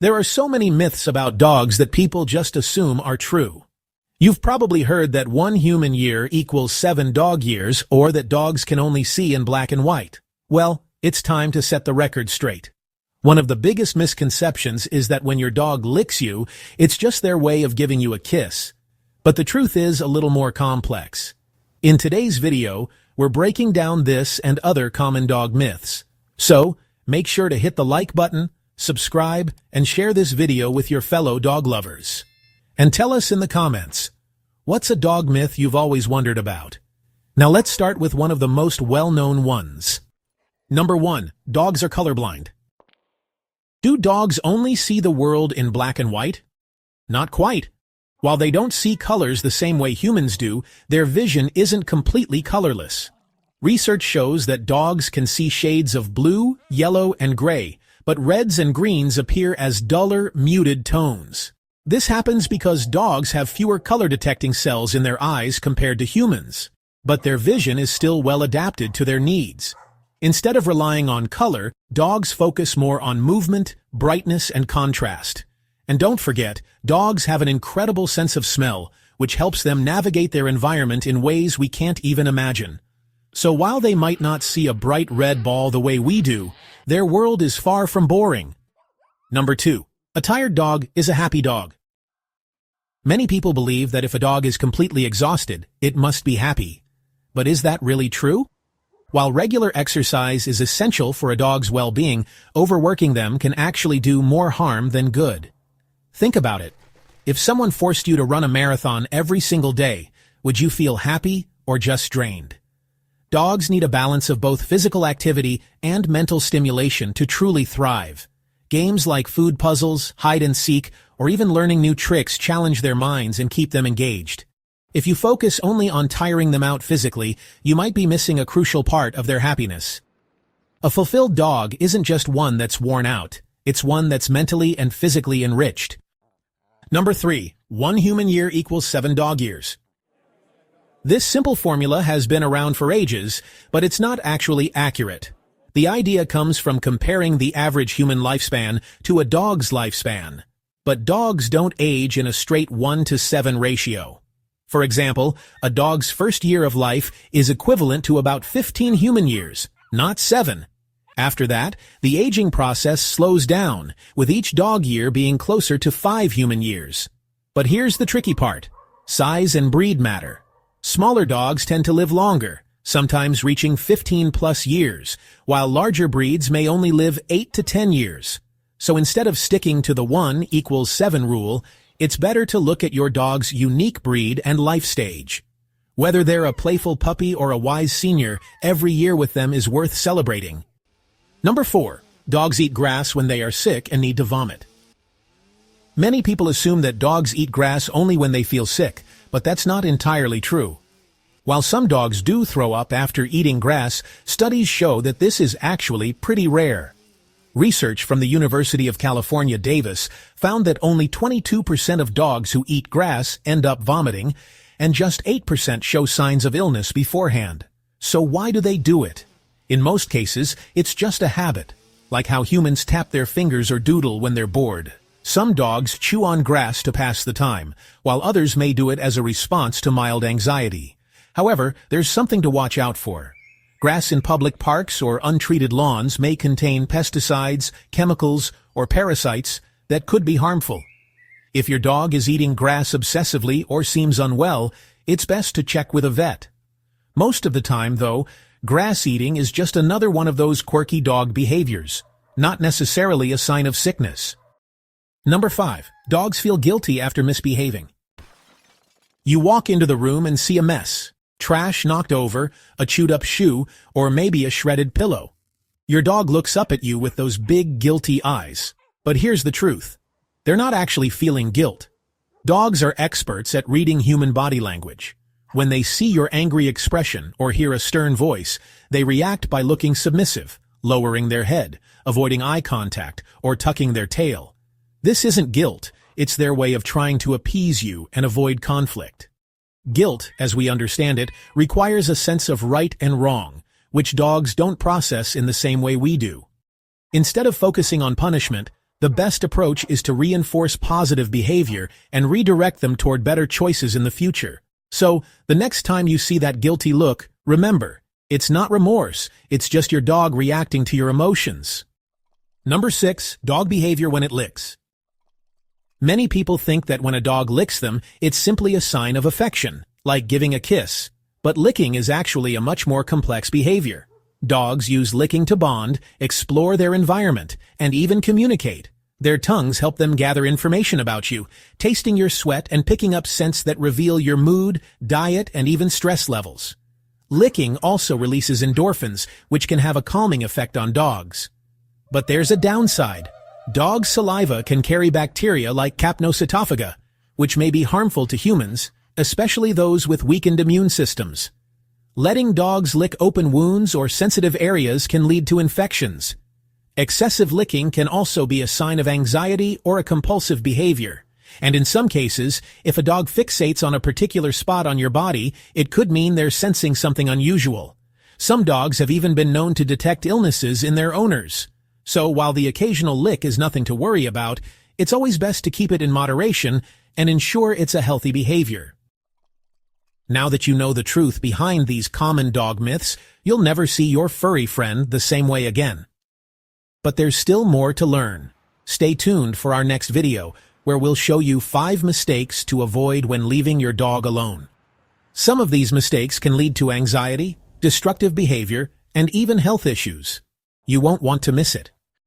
There are so many myths about dogs that people just assume are true. You've probably heard that 1 human year equals 7 dog years, or that dogs can only see in black and white. Well, it's time to set the record straight. One of the biggest misconceptions is that when your dog licks you, it's just their way of giving you a kiss. But the truth is a little more complex. In today's video, we're breaking down this and other common dog myths. So, make sure to hit the like button, subscribe, and share this video with your fellow dog lovers. And tell us in the comments, what's a dog myth you've always wondered about? Now let's start with one of the most well-known ones. Number 1. Dogs are colorblind. Do dogs only see the world in black and white? Not quite. While they don't see colors the same way humans do, their vision isn't completely colorless. Research shows that dogs can see shades of blue, yellow, and gray, but reds and greens appear as duller, muted tones. This happens because dogs have fewer color-detecting cells in their eyes compared to humans, but their vision is still well adapted to their needs. Instead of relying on color, dogs focus more on movement, brightness, and contrast. And don't forget, dogs have an incredible sense of smell, which helps them navigate their environment in ways we can't even imagine. So while they might not see a bright red ball the way we do, their world is far from boring. Number 2. A tired dog is a happy dog. Many people believe that if a dog is completely exhausted, it must be happy. But is that really true? While regular exercise is essential for a dog's well-being, overworking them can actually do more harm than good. Think about it. If someone forced you to run a marathon every single day, would you feel happy or just drained? Dogs need a balance of both physical activity and mental stimulation to truly thrive. Games like food puzzles, hide and seek, or even learning new tricks challenge their minds and keep them engaged. If you focus only on tiring them out physically, you might be missing a crucial part of their happiness. A fulfilled dog isn't just one that's worn out, it's one that's mentally and physically enriched. Number 3. 1 human year equals 7 dog years. This simple formula has been around for ages, but it's not actually accurate. The idea comes from comparing the average human lifespan to a dog's lifespan. But dogs don't age in a straight 1:7 ratio. For example, a dog's first year of life is equivalent to about 15 human years, not 7. After that, the aging process slows down, with each dog year being closer to 5 human years. But here's the tricky part. Size and breed matter. Smaller dogs tend to live longer, sometimes reaching 15+ years, while larger breeds may only live 8 to 10 years. So instead of sticking to the 1=7 rule, it's better to look at your dog's unique breed and life stage. Whether they're a playful puppy or a wise senior, every year with them is worth celebrating. Number 4. Dogs eat grass when they are sick and need to vomit. Many people assume that dogs eat grass only when they feel sick, but that's not entirely true. While some dogs do throw up after eating grass, studies show that this is actually pretty rare. Research from the University of California, Davis found that only 22% of dogs who eat grass end up vomiting, and just 8% show signs of illness beforehand. So why do they do it? In most cases, it's just a habit, like how humans tap their fingers or doodle when they're bored. Some dogs chew on grass to pass the time, while others may do it as a response to mild anxiety. However, there's something to watch out for. Grass in public parks or untreated lawns may contain pesticides, chemicals, or parasites that could be harmful. If your dog is eating grass obsessively or seems unwell, it's best to check with a vet. Most of the time, though, grass eating is just another one of those quirky dog behaviors, not necessarily a sign of sickness. Number 5. Dogs feel guilty after misbehaving. You walk into the room and see a mess. Trash knocked over, a chewed-up shoe, or maybe a shredded pillow. Your dog looks up at you with those big, guilty eyes. But here's the truth. They're not actually feeling guilt. Dogs are experts at reading human body language. When they see your angry expression or hear a stern voice, they react by looking submissive, lowering their head, avoiding eye contact, or tucking their tail. This isn't guilt, it's their way of trying to appease you and avoid conflict. Guilt, as we understand it, requires a sense of right and wrong, which dogs don't process in the same way we do. Instead of focusing on punishment, The best approach is to reinforce positive behavior and redirect them toward better choices in the future. So, the next time you see that guilty look, remember, it's not remorse, it's just your dog reacting to your emotions. Number 6, dog behavior when it licks. Many people think that when a dog licks them, it's simply a sign of affection, like giving a kiss. But licking is actually a much more complex behavior. Dogs use licking to bond, explore their environment, and even communicate. Their tongues help them gather information about you, tasting your sweat and picking up scents that reveal your mood, diet, and even stress levels. Licking also releases endorphins, which can have a calming effect on dogs. But there's a downside. Dog saliva can carry bacteria like capnocytophaga, which may be harmful to humans, especially those with weakened immune systems. Letting dogs lick open wounds or sensitive areas can lead to infections. Excessive licking can also be a sign of anxiety or a compulsive behavior. And in some cases, if a dog fixates on a particular spot on your body, it could mean they're sensing something unusual. Some dogs have even been known to detect illnesses in their owners. So while the occasional lick is nothing to worry about, it's always best to keep it in moderation and ensure it's a healthy behavior. Now that you know the truth behind these common dog myths, you'll never see your furry friend the same way again. But there's still more to learn. Stay tuned for our next video, where we'll show you 5 mistakes to avoid when leaving your dog alone. Some of these mistakes can lead to anxiety, destructive behavior, and even health issues. You won't want to miss it.